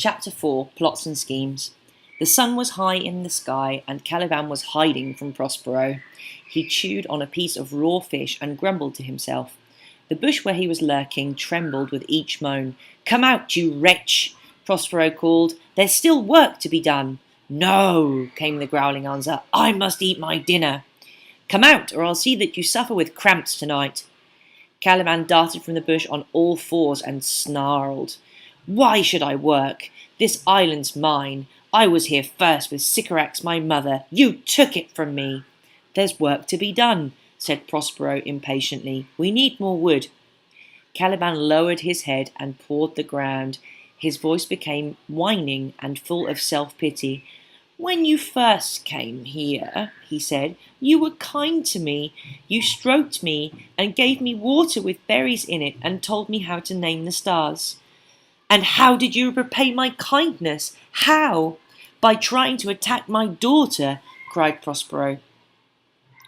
Chapter 4 Plots and Schemes. The sun was high in the sky, and Caliban was hiding from Prospero. He chewed on a piece of raw fish and grumbled to himself. The bush where he was lurking trembled with each moan. "Come out, you wretch!" Prospero called. "There's still work to be done." "No," came the growling answer. "I must eat my dinner." "Come out, or I'll see that you suffer with cramps tonight." Caliban darted from the bush on all fours and snarled. "Why should I work? This island's mine. I was here first with Sycorax, my mother. You took it from me." "There's work to be done," said Prospero impatiently. "We need more wood." Caliban lowered his head and pawed the ground. His voice became whining and full of self-pity. "When you first came here," he said, "you were kind to me. You stroked me and gave me water with berries in it and told me how to name the stars." "And how did you repay my kindness? How?" "By trying to attack my daughter," cried Prospero.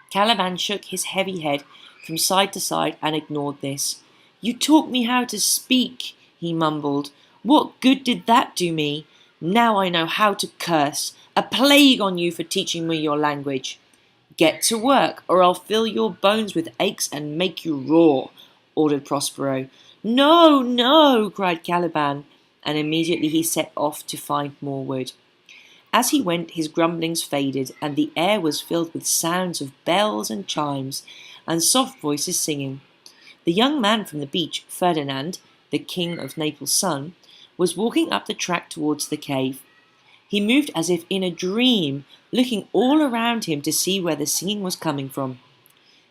Caliban shook his heavy head from side to side and ignored this. "You taught me how to speak," he mumbled. "What good did that do me? Now I know how to curse. A plague on you for teaching me your language." "Get to work, or I'll fill your bones with aches and make you roar," ordered Prospero. "No, no," cried Caliban, and immediately he set off to find more wood. As he went, his grumblings faded, and the air was filled with sounds of bells and chimes, and soft voices singing. The young man from the beach, Ferdinand, the King of Naples' son, was walking up the track towards the cave. He moved as if in a dream, looking all around him to see where the singing was coming from.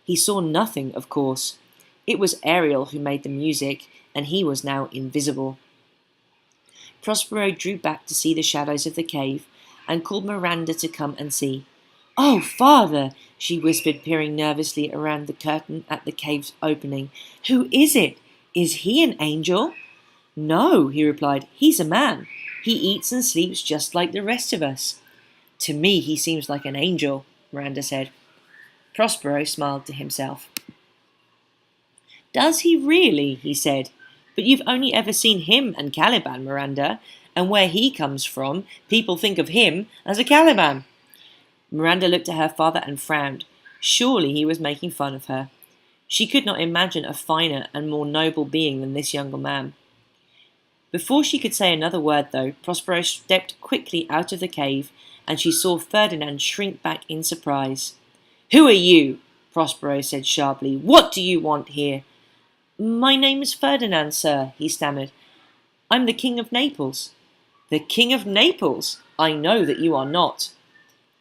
He saw nothing, of course. It was Ariel who made the music, and he was now invisible. Prospero drew back to see the shadows of the cave, and called Miranda to come and see. "Oh, father," she whispered, peering nervously around the curtain at the cave's opening. "Who is it? Is he an angel?" "No," he replied. "He's a man. He eats and sleeps just like the rest of us." "To me he seems like an angel," Miranda said. Prospero smiled to himself. "Does he really?" he said. "But you've only ever seen him and Caliban, Miranda, and where he comes from, people think of him as a Caliban." Miranda looked at her father and frowned. Surely he was making fun of her. She could not imagine a finer and more noble being than this younger man. Before she could say another word, though, Prospero stepped quickly out of the cave, and she saw Ferdinand shrink back in surprise. "Who are you?" Prospero said sharply. "What do you want here?" "My name is Ferdinand, sir," he stammered. "I'm the King of Naples." "The King of Naples? I know that you are not."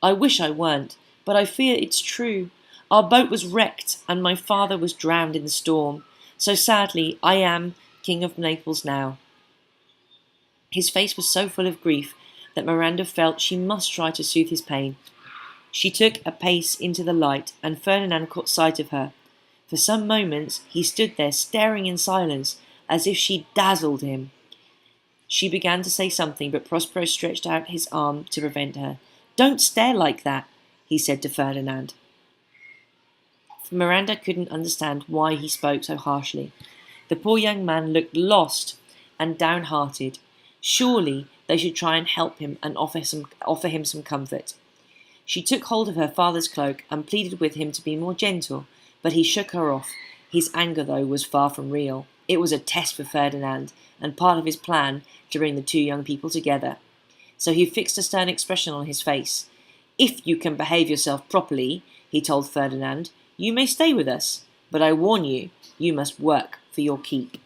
"I wish I weren't, but I fear it's true. Our boat was wrecked, and my father was drowned in the storm. So sadly, I am King of Naples now." His face was so full of grief that Miranda felt she must try to soothe his pain. She took a pace into the light, and Ferdinand caught sight of her. For some moments he stood there staring in silence, as if she dazzled him. She began to say something, but Prospero stretched out his arm to prevent her. "Don't stare like that," he said to Ferdinand. Miranda couldn't understand why he spoke so harshly. The poor young man looked lost and downhearted. Surely they should try and help him and offer him some comfort. She took hold of her father's cloak and pleaded with him to be more gentle, but he shook her off. His anger, though, was far from real. It was a test for Ferdinand, and part of his plan to bring the two young people together. So he fixed a stern expression on his face. "If you can behave yourself properly," he told Ferdinand, "you may stay with us, but I warn you, you must work for your keep."